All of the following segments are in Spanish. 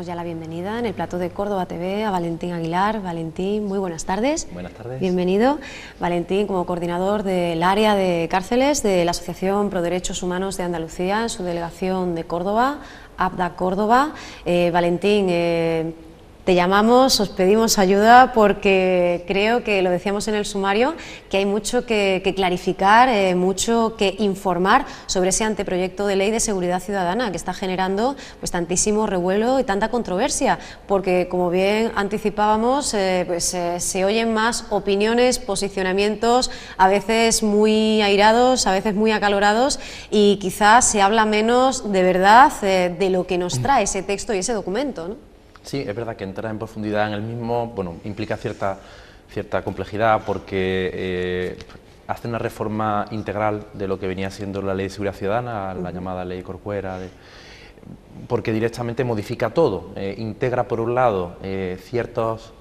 damos ya la bienvenida en el plató de Córdoba TV a Valentín Aguilar. Valentín, muy buenas tardes. Buenas tardes. Bienvenido. Valentín, como coordinador del área de cárceles de la Asociación Pro Derechos Humanos de Andalucía, en su delegación de Córdoba, APDA Córdoba. Valentín, te llamamos, os pedimos ayuda porque creo que, lo decíamos en el sumario, que hay mucho que clarificar, mucho que informar sobre ese anteproyecto de ley de seguridad ciudadana que está generando pues tantísimo revuelo y tanta controversia, porque como bien anticipábamos, se oyen más opiniones, posicionamientos, a veces muy airados, a veces muy acalorados, y quizás se habla menos de verdad de lo que nos trae ese texto y ese documento, ¿no? Sí, es verdad que entrar en profundidad en el mismo, bueno, implica cierta complejidad porque hace una reforma integral de lo que venía siendo la Ley de Seguridad Ciudadana, la llamada Ley Corcuera, porque directamente modifica todo, integra por un lado ciertos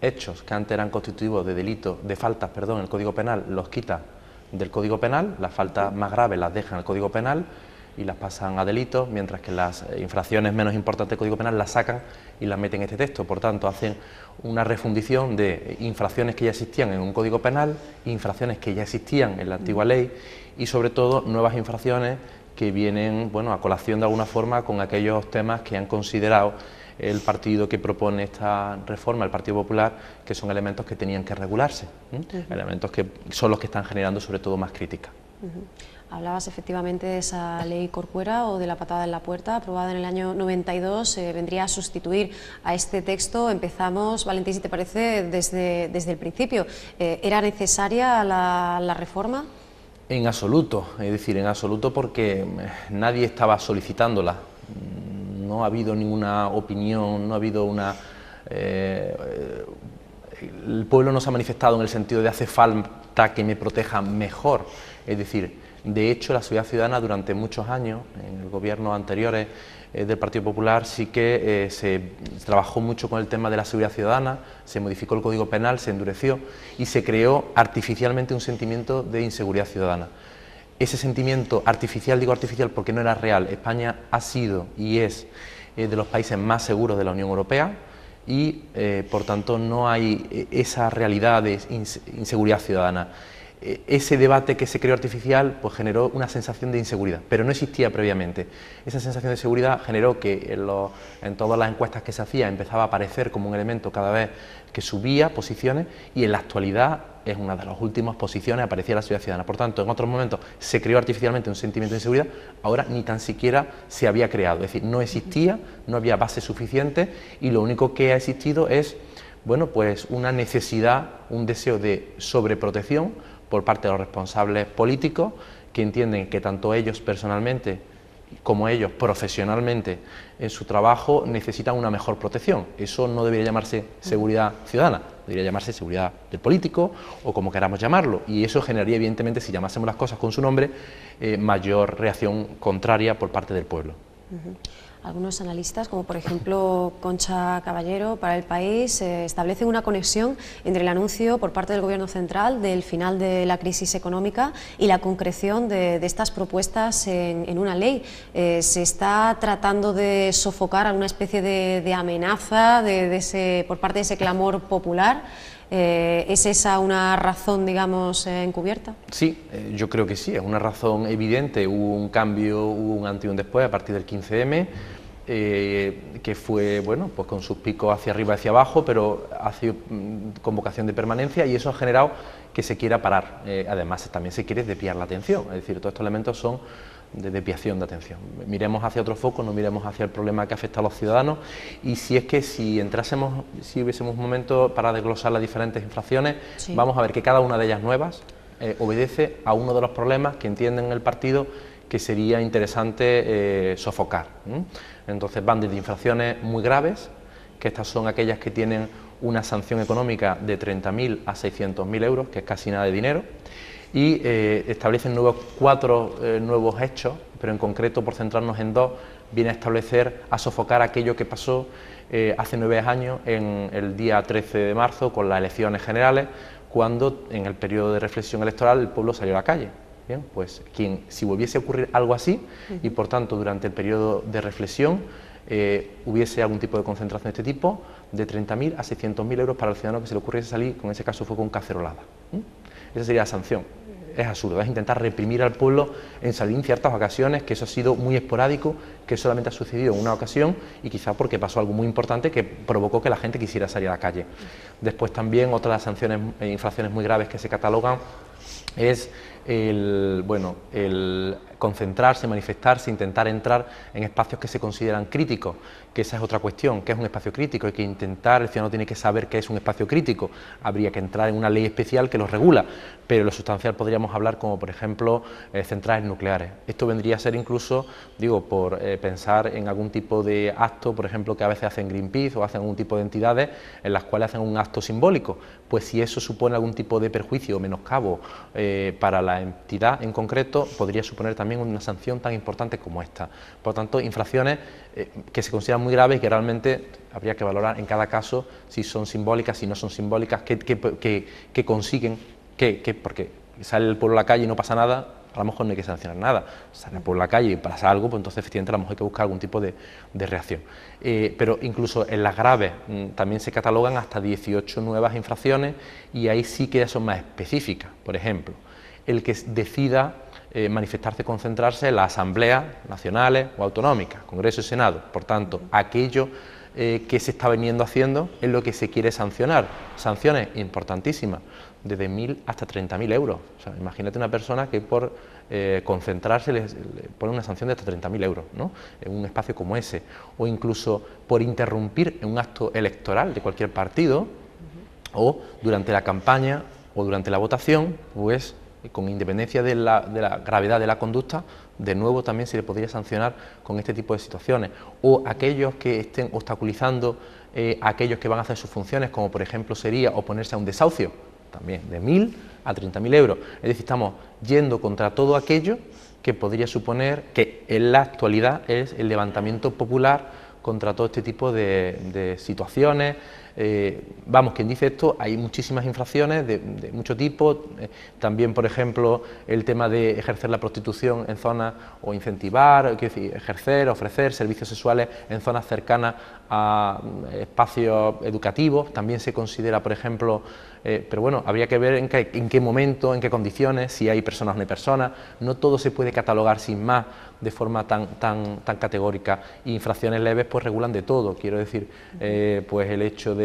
hechos que antes eran constitutivos de delitos, de faltas, perdón, en el Código Penal, los quita del Código Penal, las faltas más graves las deja en el Código Penal y las pasan a delitos, mientras que las infracciones menos importantes del Código Penal las sacan y las meten en este texto. Por tanto, hacen una refundición de infracciones que ya existían en un Código Penal, infracciones que ya existían en la antigua ley y, sobre todo, nuevas infracciones que vienen, bueno, a colación de alguna forma con aquellos temas que han considerado el partido que propone esta reforma, el Partido Popular, que son elementos que tenían que regularse, elementos que son los que están generando sobre todo más crítica. Hablabas efectivamente de esa ley Corcuera o de la patada en la puerta, aprobada en el año 92, vendría a sustituir a este texto. Empezamos, Valentín, si te parece, desde el principio. ¿Era necesaria la reforma? En absoluto, es decir, en absoluto, porque nadie estaba solicitándola. No ha habido ninguna opinión, no ha habido una... el pueblo no se ha manifestado en el sentido de hace falta que me protejan mejor, es decir, de hecho la seguridad ciudadana durante muchos años, en el gobierno anteriores del Partido Popular, sí que se trabajó mucho con el tema de la seguridad ciudadana, se modificó el Código Penal, se endureció y se creó artificialmente un sentimiento de inseguridad ciudadana. Ese sentimiento artificial, digo artificial porque no era real. España ha sido y es de los países más seguros de la Unión Europea y por tanto no hay esa realidad de inseguridad ciudadana. Ese debate que se creó artificial pues generó una sensación de inseguridad, pero no existía previamente. Esa sensación de seguridad generó que en todas las encuestas que se hacía empezaba a aparecer como un elemento cada vez que subía posiciones y en la actualidad es una de las últimas posiciones, aparecía la seguridad ciudadana. Por tanto, en otros momentos se creó artificialmente un sentimiento de inseguridad, ahora ni tan siquiera se había creado, es decir, no existía, no había base suficiente y lo único que ha existido es, bueno, pues una necesidad, un deseo de sobreprotección por parte de los responsables políticos que entienden que tanto ellos personalmente como ellos profesionalmente en su trabajo necesitan una mejor protección. Eso no debería llamarse seguridad ciudadana, debería llamarse seguridad del político o como queramos llamarlo, y eso generaría evidentemente, si llamásemos las cosas con su nombre, mayor reacción contraria por parte del pueblo. Algunos analistas, como por ejemplo Concha Caballero, para El País, establecen una conexión entre el anuncio por parte del Gobierno central del final de la crisis económica y la concreción de estas propuestas en una ley. ¿Se está tratando de sofocar alguna especie de amenaza por parte de ese clamor popular? ¿Es esa una razón, digamos, encubierta? Sí, yo creo que sí, es una razón evidente. Hubo un cambio, hubo un antes y un después a partir del 15M, que fue, bueno, pues con sus picos hacia arriba y hacia abajo, pero hace convocación de permanencia y eso ha generado que se quiera parar. Además, también se quiere desviar la atención, es decir, todos estos elementos son de desviación de atención. Miremos hacia otro foco, no miremos hacia el problema que afecta a los ciudadanos y si hubiésemos un momento para desglosar las diferentes infracciones, sí, vamos a ver que cada una de ellas nuevas obedece a uno de los problemas que entienden el partido que sería interesante sofocar. Entonces van desde infracciones muy graves, que estas son aquellas que tienen una sanción económica de 30.000 a 600.000 euros, que es casi nada de dinero, y establecen cuatro nuevos hechos, pero en concreto, por centrarnos en dos, viene a establecer, a sofocar aquello que pasó hace 9 años, en el día 13 de marzo, con las elecciones generales, cuando en el periodo de reflexión electoral el pueblo salió a la calle. Bien, pues si volviese a ocurrir algo así, y por tanto durante el periodo de reflexión, hubiese algún tipo de concentración de este tipo, de 30.000 a 600.000 euros para el ciudadano que se le ocurriese salir, con ese caso fue con cacerolada. Esa sería la sanción. Es absurdo, es intentar reprimir al pueblo en salir en ciertas ocasiones, que eso ha sido muy esporádico, que solamente ha sucedido en una ocasión y quizá porque pasó algo muy importante que provocó que la gente quisiera salir a la calle. Después también otra de las sanciones, infracciones muy graves que se catalogan es el concentrarse, manifestarse, intentar entrar en espacios que se consideran críticos, que esa es otra cuestión, que es un espacio crítico, hay que intentar, el ciudadano tiene que saber que es un espacio crítico, habría que entrar en una ley especial que los regula, pero lo sustancial podríamos hablar como por ejemplo centrales nucleares. Esto vendría a ser incluso, digo, por pensar en algún tipo de acto, por ejemplo, que a veces hacen Greenpeace o hacen algún tipo de entidades en las cuales hacen un acto simbólico, pues si eso supone algún tipo de perjuicio o menoscabo para la entidad en concreto, podría suponer también una sanción tan importante como esta. Por lo tanto, infracciones que se consideran muy graves y que realmente habría que valorar en cada caso si son simbólicas, si no son simbólicas, qué consiguen, porque sale el pueblo a la calle y no pasa nada, a lo mejor no hay que sancionar nada, sale el pueblo a la calle y pasa algo, pues entonces efectivamente a lo mejor hay que buscar algún tipo de reacción. Pero incluso en las graves también se catalogan hasta 18 nuevas infracciones y ahí sí que ya son más específicas. Por ejemplo, el que decida manifestarse, concentrarse en las asambleas nacionales o autonómicas, Congreso y Senado. Por tanto, aquello que se está viniendo haciendo es lo que se quiere sancionar. Sanciones importantísimas, desde 1.000 hasta 30.000 euros. O sea, imagínate una persona que por concentrarse le pone una sanción de hasta 30.000 euros, ¿no? En un espacio como ese. O incluso por interrumpir en un acto electoral de cualquier partido, o durante la campaña o durante la votación, pues con independencia de la gravedad de la conducta, de nuevo también se le podría sancionar con este tipo de situaciones. O aquellos que estén obstaculizando a aquellos que van a hacer sus funciones, como por ejemplo sería oponerse a un desahucio, también de 1.000 a 30.000 euros. Es decir, estamos yendo contra todo aquello que podría suponer que en la actualidad es el levantamiento popular contra todo este tipo de situaciones. Vamos, quien dice esto, hay muchísimas infracciones de mucho tipo, también por ejemplo el tema de ejercer la prostitución en zonas o incentivar, quiero decir, ejercer, ofrecer servicios sexuales en zonas cercanas a espacios educativos, también se considera por ejemplo, pero bueno, habría que ver en qué momento, en qué condiciones, si hay personas o no hay personas, no todo se puede catalogar sin más de forma tan categórica, y infracciones leves pues regulan de todo, quiero decir, pues el hecho de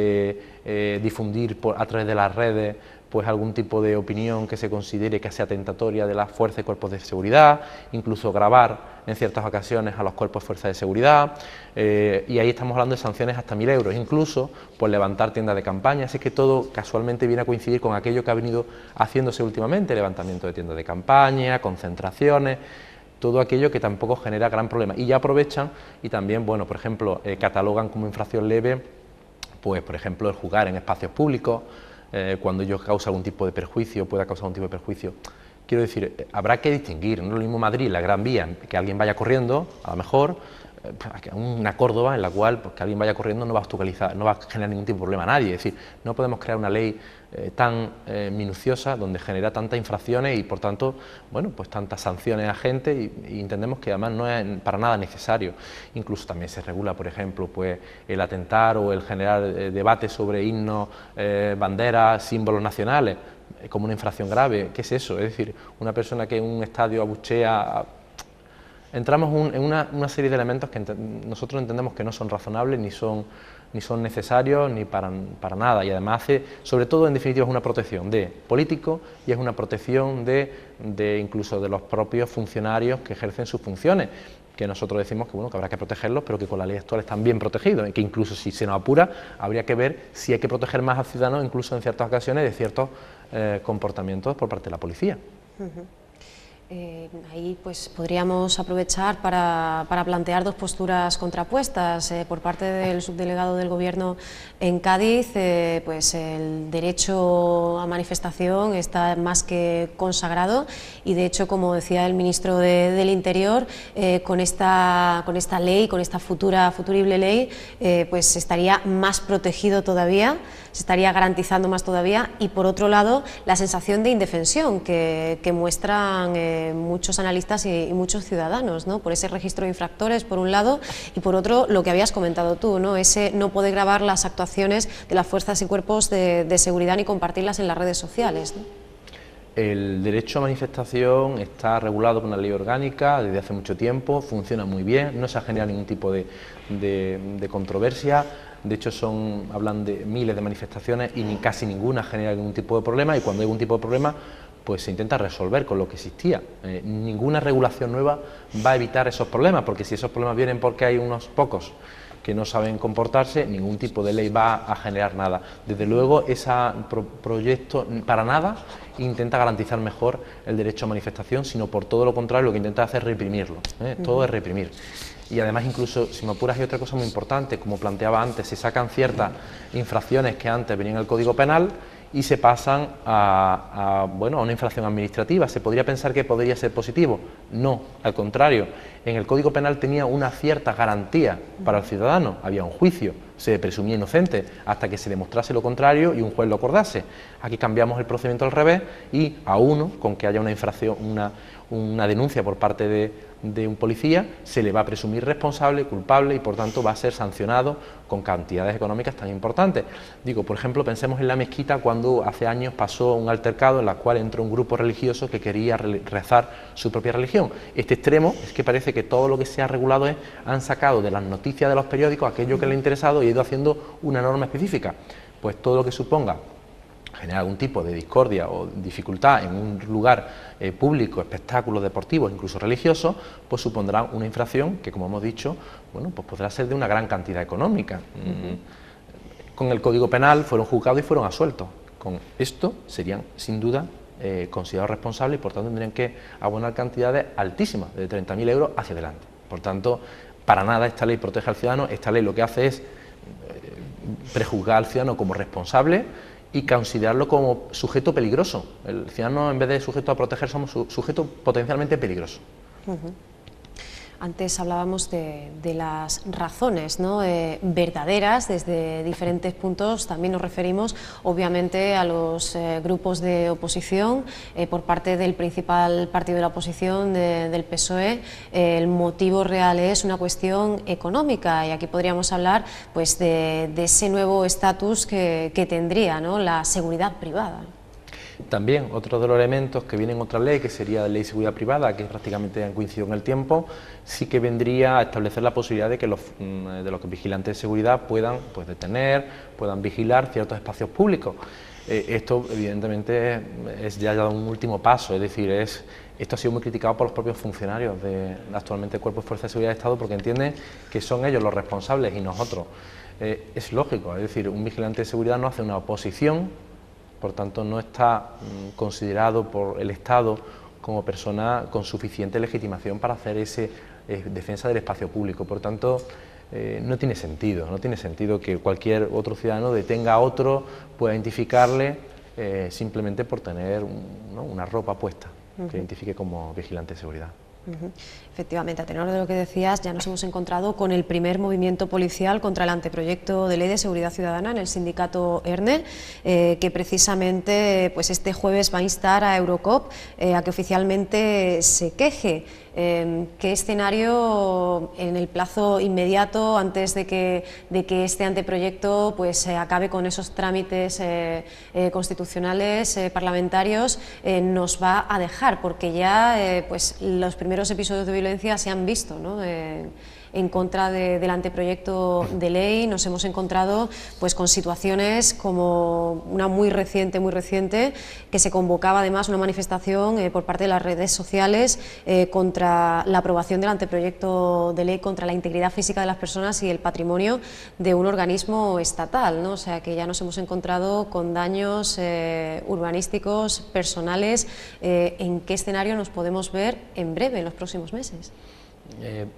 difundir a través de las redes pues algún tipo de opinión que se considere que sea atentatoria de las fuerzas y cuerpos de seguridad, incluso grabar en ciertas ocasiones a los cuerpos de fuerzas de seguridad, y ahí estamos hablando de sanciones hasta 1.000 euros, incluso por levantar tiendas de campaña. Así que todo casualmente viene a coincidir con aquello que ha venido haciéndose últimamente, levantamiento de tiendas de campaña, concentraciones, todo aquello que tampoco genera gran problema. Y ya aprovechan y también, bueno, por ejemplo, catalogan como infracción leve, pues por ejemplo el jugar en espacios públicos, cuando ello causa algún tipo de perjuicio, pueda causar algún tipo de perjuicio. Quiero decir, habrá que distinguir, no es lo mismo Madrid, la Gran Vía, que alguien vaya corriendo, a lo mejor, una Córdoba en la cual pues, que alguien vaya corriendo no va a generar ningún tipo de problema a nadie. Es decir, no podemos crear una ley tan minuciosa donde genera tantas infracciones y por tanto, bueno, pues tantas sanciones a gente y entendemos que además no es para nada necesario. Incluso también se regula, por ejemplo, pues el atentar o el generar debates sobre himnos, banderas, símbolos nacionales como una infracción grave. ¿Qué es eso? Es decir, una persona que en un estadio abuchea. Entramos en una serie de elementos que nosotros entendemos que no son razonables, ni son necesarios, ni para nada, y además sobre todo, en definitiva, es una protección de políticos y es una protección de incluso de los propios funcionarios que ejercen sus funciones, que nosotros decimos que, bueno, que habrá que protegerlos, pero que con la ley actual están bien protegidos, y que incluso si se nos apura, habría que ver si hay que proteger más al ciudadano, incluso en ciertas ocasiones, de ciertos comportamientos por parte de la policía. Ahí pues podríamos aprovechar para plantear dos posturas contrapuestas. Por parte del subdelegado del Gobierno en Cádiz, pues el derecho a manifestación está más que consagrado y de hecho, como decía el ministro del Interior, con esta ley, con esta futurible ley, pues estaría más protegido todavía, se estaría garantizando más todavía, y por otro lado la sensación de indefensión que muestran muchos analistas y muchos ciudadanos, ¿no? Por ese registro de infractores, por un lado, y por otro, lo que habías comentado tú, ¿no? Ese no poder grabar las actuaciones de las fuerzas y cuerpos de seguridad ni compartirlas en las redes sociales, ¿no? El derecho a manifestación está regulado por una ley orgánica desde hace mucho tiempo, funciona muy bien, no se ha generado ningún tipo de controversia. De hecho, hablan de miles de manifestaciones y casi ninguna genera ningún tipo de problema, y cuando hay algún tipo de problema, pues se intenta resolver con lo que existía. Ninguna regulación nueva va a evitar esos problemas, porque si esos problemas vienen porque hay unos pocos que no saben comportarse, ningún tipo de ley va a generar nada. Desde luego, ese proyecto para nada intenta garantizar mejor el derecho a manifestación, sino por todo lo contrario, lo que intenta hacer es reprimirlo, todo es reprimir. Y además, incluso, si me apuras, hay otra cosa muy importante, como planteaba antes, se sacan ciertas infracciones que antes venían en el Código Penal y se pasan a una infracción administrativa. Se podría pensar que podría ser positivo. No, al contrario, en el Código Penal tenía una cierta garantía para el ciudadano, había un juicio, se presumía inocente hasta que se demostrase lo contrario y un juez lo acordase. Aquí cambiamos el procedimiento al revés y a uno, con que haya una infracción, una denuncia por parte de un policía, se le va a presumir responsable, culpable, y por tanto va a ser sancionado con cantidades económicas tan importantes. Digo, por ejemplo, pensemos en la mezquita, cuando hace años pasó un altercado en el cual entró un grupo religioso que quería rezar su propia religión. Este extremo es que parece que todo lo que se ha regulado han sacado de las noticias de los periódicos aquello que les ha interesado y ha ido haciendo una norma específica. Pues todo lo que suponga generar algún tipo de discordia o dificultad en un lugar público, espectáculos deportivos, incluso religiosos, pues supondrá una infracción que, como hemos dicho, pues podrá ser de una gran cantidad económica. Con el Código Penal fueron juzgados y fueron absueltos. Con esto serían, sin duda, considerados responsables y, por tanto, tendrían que abonar cantidades altísimas, de 30.000 euros hacia adelante. Por tanto, para nada esta ley protege al ciudadano. Esta ley lo que hace es prejuzgar al ciudadano como responsable y considerarlo como sujeto peligroso. El ciudadano, en vez de sujeto a proteger, somos sujeto potencialmente peligroso. Antes hablábamos de las razones, ¿no? Verdaderas, desde diferentes puntos. También nos referimos, obviamente, a los grupos de oposición por parte del principal partido de la oposición, del PSOE. El motivo real es una cuestión económica, y aquí podríamos hablar, pues, de ese nuevo estatus que tendría, ¿no?, la seguridad privada. También otro de los elementos que viene en otra ley, que sería la Ley de Seguridad Privada, que prácticamente han coincidido en el tiempo, sí que vendría a establecer la posibilidad de que los vigilantes de seguridad puedan, pues, detener, puedan vigilar ciertos espacios públicos. Esto, evidentemente, es ya un último paso, es decir, esto ha sido muy criticado por los propios funcionarios actualmente del Cuerpo de Fuerza de Seguridad de Estado, porque entienden que son ellos los responsables y nosotros. Es lógico, es decir, un vigilante de seguridad no hace una oposición, por tanto no está considerado por el Estado como persona con suficiente legitimación para hacer esa defensa del espacio público. Por tanto, no tiene sentido que cualquier otro ciudadano detenga a otro, pueda identificarle simplemente por tener una ropa puesta que identifique como vigilante de seguridad. Efectivamente, a tenor de lo que decías, ya nos hemos encontrado con el primer movimiento policial contra el anteproyecto de ley de seguridad ciudadana en el sindicato ERNE, que precisamente, pues, este jueves va a instar a Eurocop a que oficialmente se queje. ¿Qué escenario en el plazo inmediato, antes de que este anteproyecto, pues, acabe con esos trámites constitucionales, parlamentarios, nos va a dejar? Porque ya pues, los primeros episodios de violencia se han visto, ¿no?, en contra del anteproyecto de ley. Nos hemos encontrado, pues, con situaciones como una muy reciente, que se convocaba además una manifestación por parte de las redes sociales contra la aprobación del anteproyecto de ley, contra la integridad física de las personas y el patrimonio de un organismo estatal, ¿no? O sea, que ya nos hemos encontrado con daños urbanísticos, personales. ¿En qué escenario nos podemos ver en breve, en los próximos meses?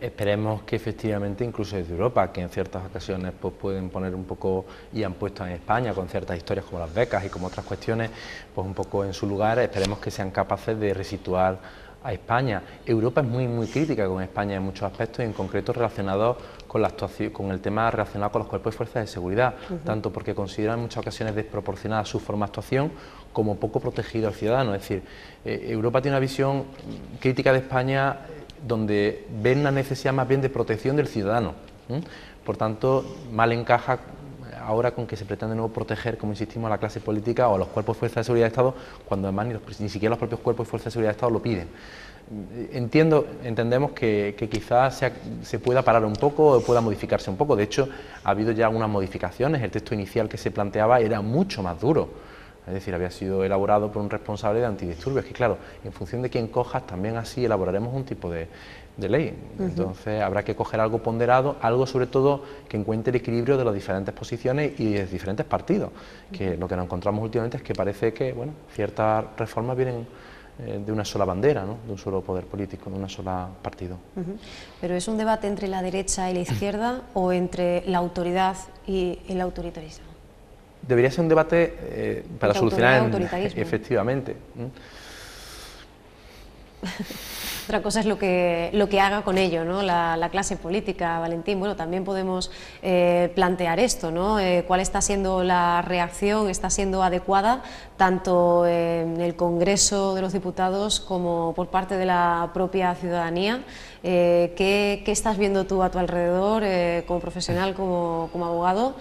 Esperemos que efectivamente, incluso desde Europa, que en ciertas ocasiones pues pueden poner un poco, y han puesto en España con ciertas historias como las becas y como otras cuestiones, pues un poco en su lugar, esperemos que sean capaces de resituar a España. Europa es muy crítica con España en muchos aspectos, y en concreto relacionados con la actuación, con el tema relacionado con los cuerpos y fuerzas de seguridad, tanto porque consideran en muchas ocasiones desproporcionada su forma de actuación como poco protegido al ciudadano. Es decir, Europa tiene una visión crítica de España donde ven una necesidad más bien de protección del ciudadano. Por tanto, mal encaja ahora con que se pretende de nuevo proteger, como insistimos, a la clase política o a los cuerpos y fuerzas de seguridad de Estado, cuando además ni siquiera los propios cuerpos y fuerzas de seguridad de Estado lo piden. Entendemos que quizás se pueda parar un poco o pueda modificarse un poco. De hecho, ha habido ya algunas modificaciones. El texto inicial que se planteaba era mucho más duro. Es decir, había sido elaborado por un responsable de antidisturbios, que claro, en función de quién cojas, también así elaboraremos un tipo de ley. Entonces habrá que coger algo ponderado, algo sobre todo que encuentre el equilibrio de las diferentes posiciones y de diferentes partidos, que lo que nos encontramos últimamente es que parece que, bueno, ciertas reformas vienen de una sola bandera, ¿no?, de un solo poder político, de un solo partido. ¿Pero es un debate entre la derecha y la izquierda o entre la autoridad y el autoritarismo? Debería ser un debate para solucionar, efectivamente. Otra cosa es lo que haga con ello, ¿no?, la clase política, Valentín. Bueno, también podemos plantear esto, ¿no? ¿Cuál está siendo la reacción? ¿Está siendo adecuada tanto en el Congreso de los Diputados como por parte de la propia ciudadanía? ¿Qué estás viendo tú a tu alrededor como profesional, como abogado?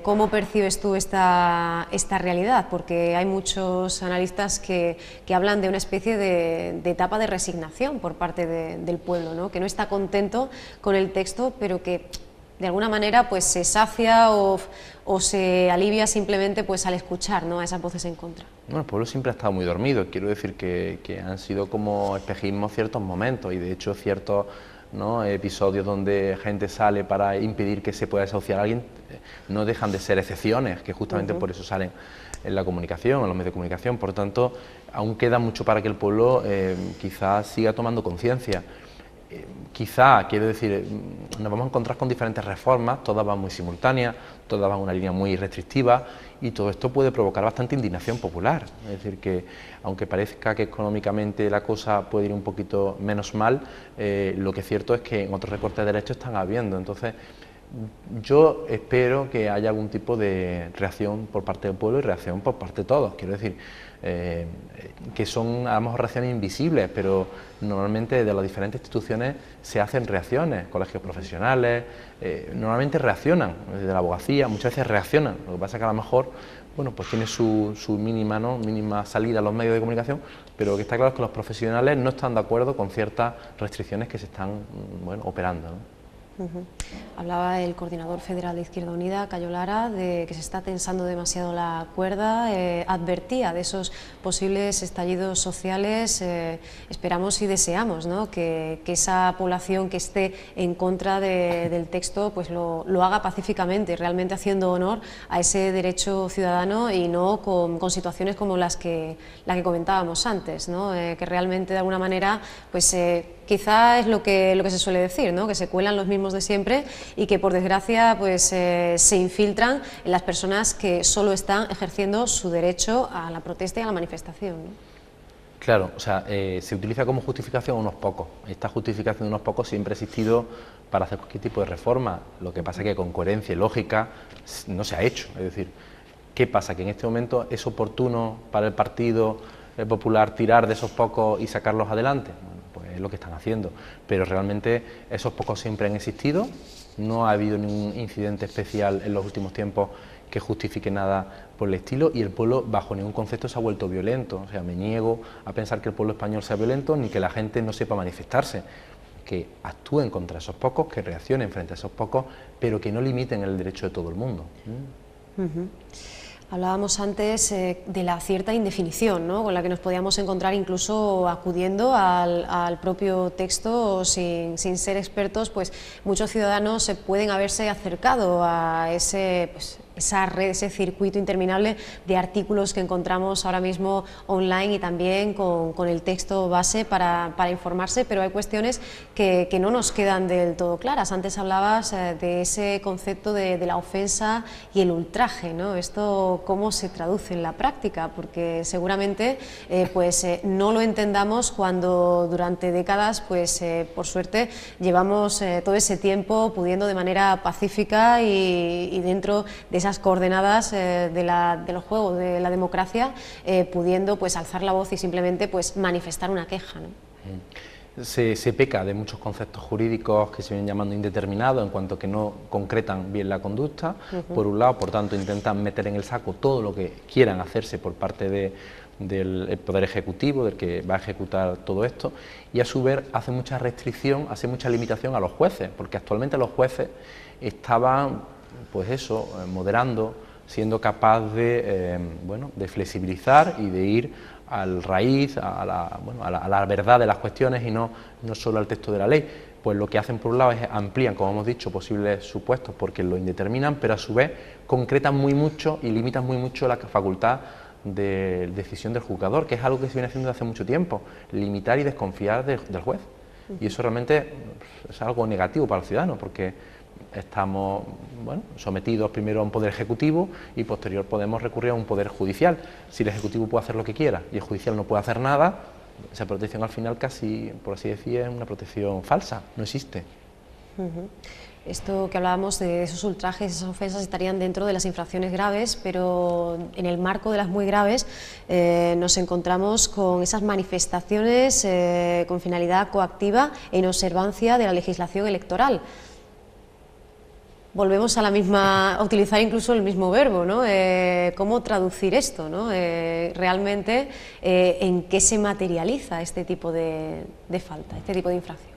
¿Cómo percibes tú esta realidad? Porque hay muchos analistas que hablan de una especie de etapa de resignación por parte del pueblo, ¿no?, que no está contento con el texto, pero que de alguna manera pues se sacia o se alivia simplemente pues al escuchar, ¿no?, a esas voces en contra. Bueno, el pueblo siempre ha estado muy dormido. Quiero decir que han sido como espejismos ciertos momentos, y de hecho ciertos, ¿no?, episodios donde gente sale para impedir que se pueda desahuciar a alguien no dejan de ser excepciones, que justamente por eso salen en la comunicación, en los medios de comunicación. Por tanto, aún queda mucho para que el pueblo quizás siga tomando conciencia. Quizá, quiero decir, nos vamos a encontrar con diferentes reformas, todas van muy simultáneas, todas van en una línea muy restrictiva, y todo esto puede provocar bastante indignación popular. Es decir, que aunque parezca que económicamente la cosa puede ir un poquito menos mal, lo que es cierto es que en otros recortes de derechos están habiendo. Entonces, yo espero que haya algún tipo de reacción por parte del pueblo y reacción por parte de todos. Quiero decir, que son a lo mejor reacciones invisibles, pero normalmente de las diferentes instituciones se hacen reacciones, colegios profesionales, normalmente reaccionan, desde la abogacía muchas veces reaccionan. Lo que pasa es que a lo mejor, bueno, pues tiene su mínima, ¿no?, mínima salida a los medios de comunicación, pero lo que está claro es que los profesionales no están de acuerdo con ciertas restricciones que se están, bueno, operando, ¿no? Hablaba el coordinador federal de Izquierda Unida, Cayo Lara, de que se está tensando demasiado la cuerda, advertía de esos posibles estallidos sociales. Esperamos y deseamos, ¿no?, que esa población que esté en contra del texto pues lo haga pacíficamente, realmente haciendo honor a ese derecho ciudadano y no con situaciones como la que comentábamos antes, ¿no?, que realmente de alguna manera pues quizá es lo que se suele decir, ¿no?, que se cuelan los mismos de siempre y que por desgracia pues se infiltran en las personas que solo están ejerciendo su derecho a la protesta y a la manifestación, ¿no? Claro, o sea, se utiliza como justificación unos pocos. Esta justificación de unos pocos siempre ha existido para hacer cualquier tipo de reforma. Lo que pasa es que con coherencia y lógica no se ha hecho. Es decir, ¿qué pasa? Que en este momento es oportuno para el Partido Popular tirar de esos pocos y sacarlos adelante. Es lo que están haciendo, pero realmente esos pocos siempre han existido, no ha habido ningún incidente especial en los últimos tiempos que justifique nada por el estilo, y el pueblo bajo ningún concepto se ha vuelto violento. O sea, me niego a pensar que el pueblo español sea violento, ni que la gente no sepa manifestarse, que actúen contra esos pocos, que reaccionen frente a esos pocos, pero que no limiten el derecho de todo el mundo. Hablábamos antes de la cierta indefinición, ¿no?, con la que nos podíamos encontrar incluso acudiendo al propio texto sin ser expertos. Pues muchos ciudadanos pueden haberse acercado a ese esa red, ese circuito interminable de artículos que encontramos ahora mismo online y también con el texto base para informarse, pero hay cuestiones que no nos quedan del todo claras. Antes hablabas de ese concepto de la ofensa y el ultraje, ¿no? Esto cómo se traduce en la práctica, porque seguramente no lo entendamos cuando durante décadas, por suerte, llevamos todo ese tiempo pudiendo de manera pacífica y dentro de esas coordenadas de los juegos de la democracia, pudiendo alzar la voz y simplemente manifestar una queja, ¿no? Se peca de muchos conceptos jurídicos que se vienen llamando indeterminados en cuanto que no concretan bien la conducta, por un lado, por tanto intentan meter en el saco todo lo que quieran hacerse por parte del Poder Ejecutivo, del que va a ejecutar todo esto, y a su vez hace mucha restricción, hace mucha limitación a los jueces, porque actualmente los jueces estaban moderando, siendo capaz de flexibilizar y de ir al raíz, a la verdad de las cuestiones y no solo al texto de la ley. Pues lo que hacen por un lado es amplían, como hemos dicho, posibles supuestos porque lo indeterminan, pero a su vez concretan muy mucho y limitan muy mucho la facultad de decisión del juzgador, que es algo que se viene haciendo desde hace mucho tiempo, limitar y desconfiar del juez. Y eso realmente es algo negativo para los ciudadanos, porque estamos sometidos primero a un poder ejecutivo y posterior podemos recurrir a un poder judicial. Si el ejecutivo puede hacer lo que quiera y el judicial no puede hacer nada, esa protección al final casi, por así decir, es una protección falsa, no existe. Esto que hablábamos de esos ultrajes, esas ofensas estarían dentro de las infracciones graves, pero en el marco de las muy graves nos encontramos con esas manifestaciones con finalidad coactiva en observancia de la legislación electoral. Volvemos a utilizar incluso el mismo verbo, ¿no? ¿Cómo traducir esto, ¿no? Realmente, ¿en qué se materializa este tipo de falta, este tipo de infracción?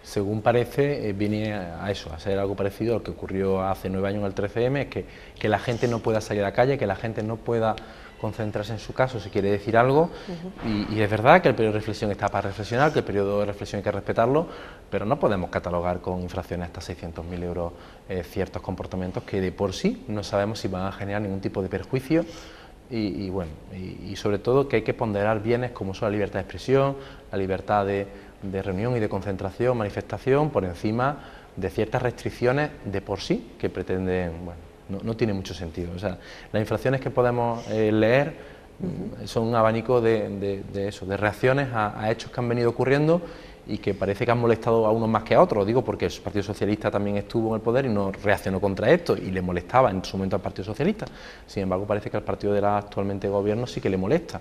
Según parece, viene a eso, a ser algo parecido a lo que ocurrió hace 9 años en el 13M, que la gente no pueda salir a la calle, que la gente no pueda concentrarse en su caso si quiere decir algo, y es verdad que el periodo de reflexión está para reflexionar, que el periodo de reflexión hay que respetarlo, pero no podemos catalogar con infracciones hasta 600.000 euros ciertos comportamientos que de por sí no sabemos si van a generar ningún tipo de perjuicio, y sobre todo que hay que ponderar bienes como son la libertad de expresión, la libertad de reunión y de concentración, manifestación, por encima de ciertas restricciones de por sí que pretenden, no tiene mucho sentido. O sea, las infracciones que podemos leer son un abanico de reacciones a hechos que han venido ocurriendo y que parece que han molestado a unos más que a otros. Lo digo porque el Partido Socialista también estuvo en el poder y no reaccionó contra esto y le molestaba en su momento al Partido Socialista. Sin embargo, parece que al partido de la actualmente gobierno sí que le molesta.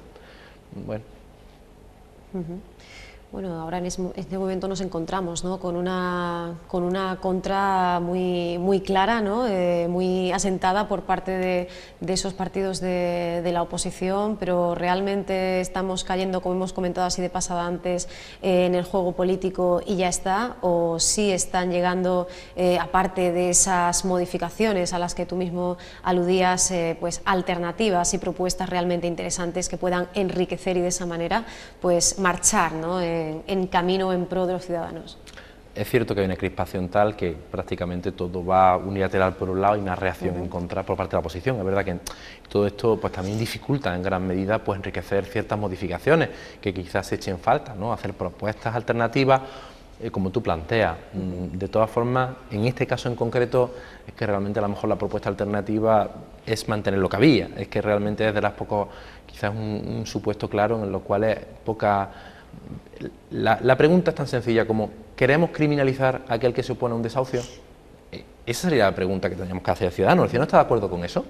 Bueno, ahora en este momento nos encontramos, ¿no?, con una contra muy clara, ¿no?, muy asentada por parte de esos partidos de la oposición, pero realmente estamos cayendo, como hemos comentado así de pasada antes, en el juego político y ya está, o sí están llegando, aparte de esas modificaciones a las que tú mismo aludías, alternativas y propuestas realmente interesantes que puedan enriquecer y de esa manera marchar, ¿no?, en camino en pro de los ciudadanos. Es cierto que hay una crispación tal que prácticamente todo va unilateral por un lado y una reacción en contra por parte de la oposición. Es verdad que todo esto también dificulta en gran medida enriquecer ciertas modificaciones que quizás se echen falta, ¿no? Hacer propuestas alternativas como tú planteas. De todas formas, en este caso en concreto, es que realmente a lo mejor la propuesta alternativa es mantener lo que había. Es que realmente es de las pocos, quizás un supuesto claro en los cuales La pregunta es tan sencilla como ¿queremos criminalizar a aquel que se opone a un desahucio? Esa sería la pregunta que tendríamos que hacer al ciudadano. ¿El ciudadano está de acuerdo con eso?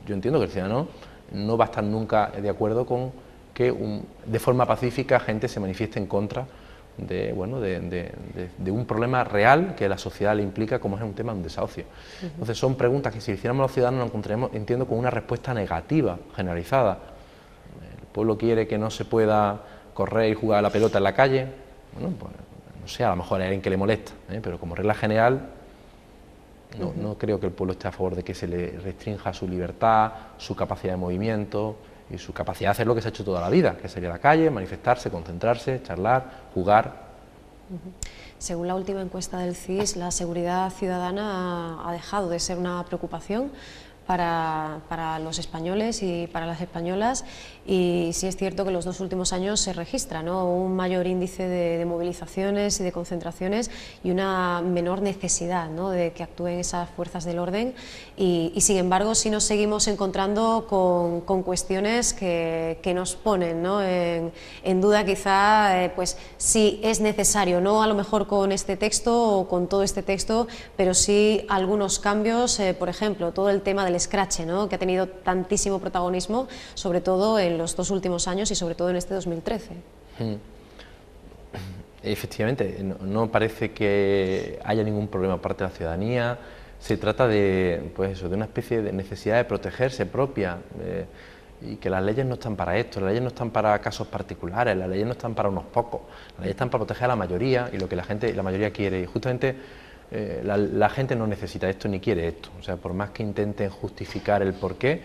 Yo entiendo que el ciudadano no va a estar nunca de acuerdo con que de forma pacífica gente se manifieste en contra de un problema real que la sociedad le implica, como es un tema de un desahucio. Entonces son preguntas que si le hiciéramos a los ciudadanos nos encontraremos, entiendo, con una respuesta negativa, generalizada. El pueblo quiere que no se pueda correr y jugar a la pelota en la calle, no sé, a lo mejor hay alguien que le molesta, pero como regla general no creo que el pueblo esté a favor de que se le restrinja su libertad, su capacidad de movimiento y su capacidad de hacer lo que se ha hecho toda la vida, que es salir a la calle, manifestarse, concentrarse, charlar, jugar. Según la última encuesta del CIS, la seguridad ciudadana ha dejado de ser una preocupación para los españoles y para las españolas, y sí es cierto que en los 2 últimos años se registra, ¿no?, un mayor índice de movilizaciones y de concentraciones y una menor necesidad, ¿no?, de que actúen esas fuerzas del orden, y sin embargo sí nos seguimos encontrando con cuestiones que nos ponen, ¿no?, en duda quizá, pues si es necesario, no a lo mejor con este texto o con todo este texto, pero sí algunos cambios, por ejemplo, todo el tema del escrache, ¿no?, que ha tenido tantísimo protagonismo, sobre todo en los 2 últimos años y sobre todo en este 2013. Efectivamente, no parece que haya ningún problema por parte de la ciudadanía. Se trata de, pues eso, de una especie de necesidad de protegerse propia, y que las leyes no están para esto, las leyes no están para casos particulares, las leyes no están para unos pocos, las leyes están para proteger a la mayoría y lo que la mayoría quiere, y justamente la gente no necesita esto ni quiere esto. O sea, por más que intenten justificar el porqué,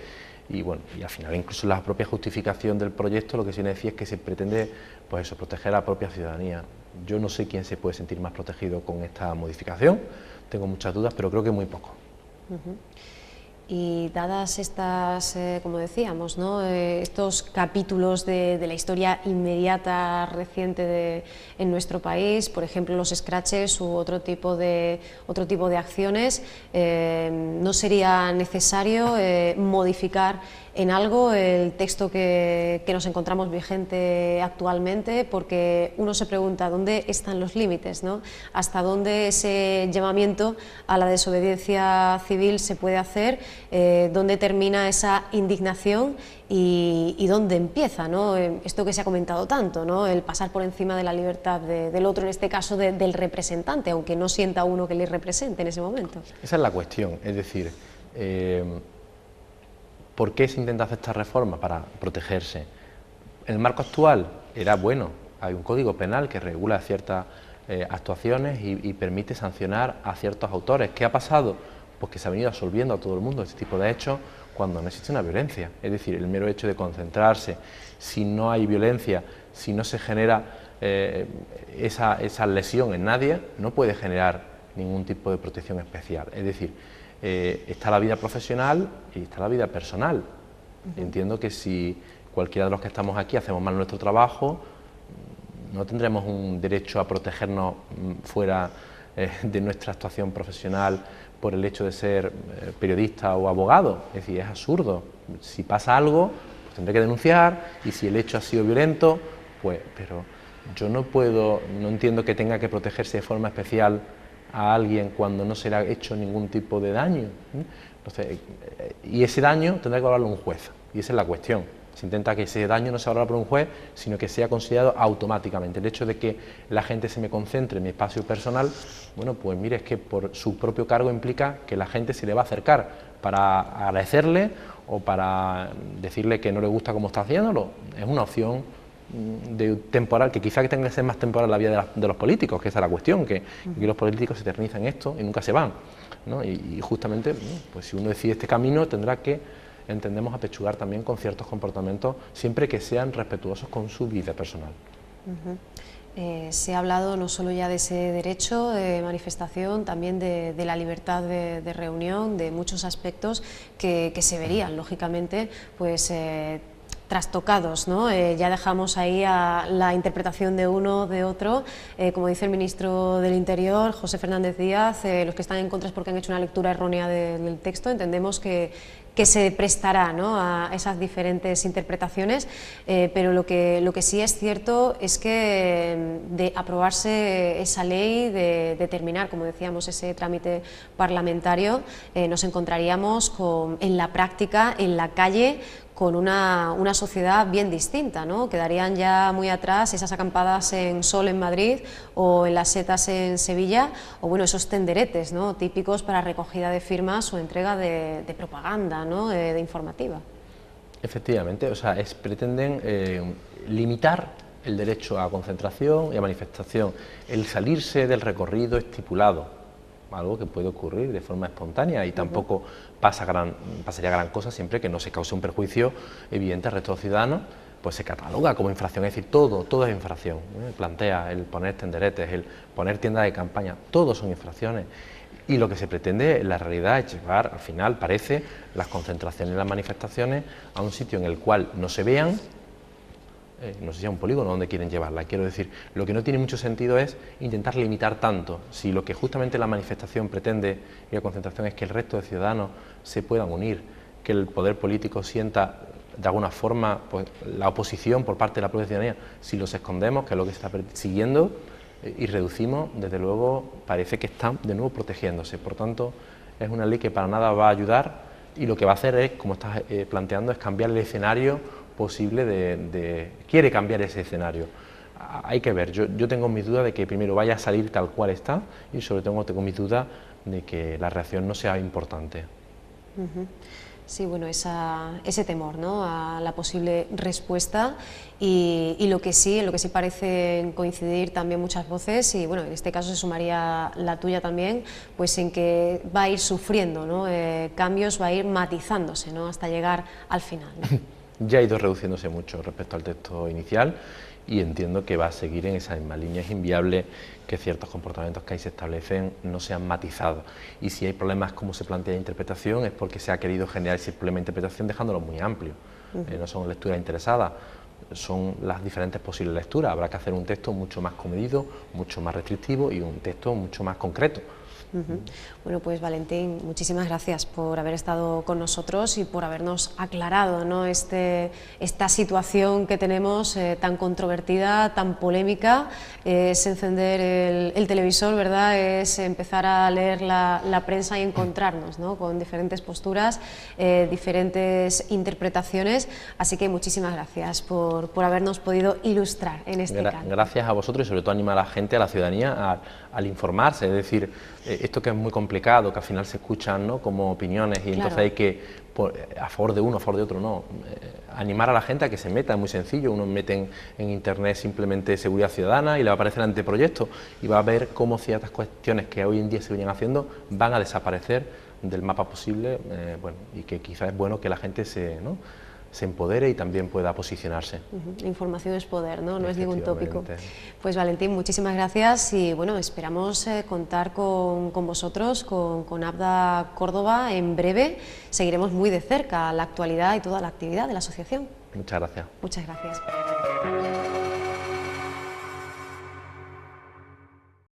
y bueno, y al final incluso la propia justificación del proyecto lo que se decía es que se pretende, pues eso, proteger a la propia ciudadanía. Yo no sé quién se puede sentir más protegido con esta modificación, tengo muchas dudas, pero creo que muy poco. Y dadas estas, como decíamos, ¿no?, estos capítulos de la historia inmediata, reciente en nuestro país, por ejemplo los scratches u otro tipo de acciones, ¿no sería necesario modificar en algo el texto que nos encontramos vigente actualmente? Porque uno se pregunta dónde están los límites, ¿no?, hasta dónde ese llamamiento a la desobediencia civil se puede hacer, dónde termina esa indignación y dónde empieza, ¿no?, esto que se ha comentado tanto, ¿no?, el pasar por encima de la libertad del otro, en este caso del representante, aunque no sienta uno que le represente en ese momento. Esa es la cuestión, es decir, ¿por qué se intenta hacer esta reforma? Para protegerse. El marco actual era bueno, hay un código penal que regula ciertas actuaciones y permite sancionar a ciertos autores. ¿Qué ha pasado? Pues que se ha venido absolviendo a todo el mundo de este tipo de hechos cuando no existe una violencia. Es decir, el mero hecho de concentrarse, si no hay violencia, si no se genera esa lesión en nadie, no puede generar ningún tipo de protección especial. Es decir, está la vida profesional y está la vida personal. Entiendo que si cualquiera de los que estamos aquí hacemos mal nuestro trabajo, no tendremos un derecho a protegernos fuera de nuestra actuación profesional por el hecho de ser periodista o abogado. Es decir, es absurdo. Si pasa algo, pues tendré que denunciar, y si el hecho ha sido violento, pues, pero yo no entiendo que tenga que protegerse de forma especial a alguien cuando no se le ha hecho ningún tipo de daño. Entonces, y ese daño tendrá que valorarlo un juez, y esa es la cuestión. Se intenta que ese daño no se valore por un juez, sino que sea considerado automáticamente. El hecho de que la gente se me concentre en mi espacio personal, bueno, pues mire, es que por su propio cargo implica que la gente se le va a acercar para agradecerle o para decirle que no le gusta cómo está haciéndolo. Es una opción temporal, que quizá tenga que ser más temporal la vida de los políticos, que esa es la cuestión, que los políticos se eternizan esto y nunca se van, ¿no? Y justamente, pues si uno decide este camino, tendrá que, entendemos, apechugar también con ciertos comportamientos, siempre que sean respetuosos con su vida personal. Se ha hablado no solo ya de ese derecho de manifestación, también de la libertad de reunión, de muchos aspectos que se verían, lógicamente, pues trastocados, ¿no? Ya dejamos ahí a la interpretación de uno, de otro, como dice el ministro del Interior, José Fernández Díaz, los que están en contra es porque han hecho una lectura errónea del texto. Entendemos que se prestará, ¿no?, a esas diferentes interpretaciones, pero lo que sí es cierto es que de aprobarse esa ley, de terminar, como decíamos, ese trámite parlamentario, nos encontraríamos en la práctica, en la calle, con una sociedad bien distinta, ¿no? Quedarían ya muy atrás esas acampadas en Sol en Madrid o en las setas en Sevilla, o bueno, esos tenderetes, ¿no?, típicos para recogida de firmas o entrega de propaganda, ¿no?, de informativa. Efectivamente, o sea, pretenden limitar el derecho a concentración y a manifestación, el salirse del recorrido estipulado, algo que puede ocurrir de forma espontánea, y tampoco pasaría gran cosa siempre que no se cause un perjuicio evidente al resto de los ciudadanos, pues se cataloga como infracción, es decir, todo es infracción, plantea el poner tenderetes, el poner tiendas de campaña, todos son infracciones. Y lo que se pretende en la realidad es llevar, al final, parece, las concentraciones y las manifestaciones a un sitio en el cual no se vean, no sé si a un polígono donde quieren llevarla. Quiero decir, lo que no tiene mucho sentido es intentar limitar tanto. Si lo que justamente la manifestación pretende y la concentración es que el resto de ciudadanos se puedan unir, que el poder político sienta de alguna forma pues, la oposición por parte de la propia ciudadanía, si los escondemos, que es lo que se está persiguiendo, y reducimos, desde luego parece que están de nuevo protegiéndose. Por tanto, es una ley que para nada va a ayudar y lo que va a hacer es, como estás planteando, es cambiar el escenario posible quiere cambiar ese escenario. Hay que ver, yo tengo mis dudas de que primero vaya a salir tal cual está y sobre todo tengo mis dudas de que la reacción no sea importante. Sí, bueno, ese temor, ¿no?, a la posible respuesta y en lo que sí parecen coincidir también muchas voces y bueno, en este caso se sumaría la tuya también, pues en que va a ir sufriendo, ¿no?, cambios, va a ir matizándose, ¿no?, hasta llegar al final, ¿no? Ya ha ido reduciéndose mucho respecto al texto inicial y entiendo que va a seguir en esa misma línea. Es inviable que ciertos comportamientos que ahí se establecen no sean matizados y si hay problemas como se plantea de interpretación es porque se ha querido generar ese problema de interpretación dejándolo muy amplio. No son lecturas interesadas, son las diferentes posibles lecturas. Habrá que hacer un texto mucho más comedido, mucho más restrictivo y un texto mucho más concreto. Bueno, pues Valentín, muchísimas gracias por haber estado con nosotros y por habernos aclarado, ¿no?, esta situación que tenemos tan controvertida, tan polémica. Es encender el televisor, ¿verdad?, es empezar a leer la prensa y encontrarnos, ¿no?, con diferentes posturas, diferentes interpretaciones, así que muchísimas gracias por habernos podido ilustrar en este caso. Gracias a vosotros y sobre todo animar a la gente, a la ciudadanía, al informarse, es decir, esto que es muy complicado, que al final se escuchan, ¿no?, como opiniones y entonces hay que, a favor de uno, a favor de otro, no, animar a la gente a que se meta, es muy sencillo, uno mete en internet simplemente seguridad ciudadana y le va a aparecer el anteproyecto y va a ver cómo ciertas cuestiones que hoy en día se vienen haciendo van a desaparecer del mapa posible, bueno, y que quizás es bueno que la gente se empodere y también pueda posicionarse. La información es poder, ¿no? No es ningún tópico. Pues Valentín, muchísimas gracias y bueno, esperamos contar con vosotros, con ABDA Córdoba en breve. Seguiremos muy de cerca la actualidad y toda la actividad de la asociación. Muchas gracias. Muchas gracias.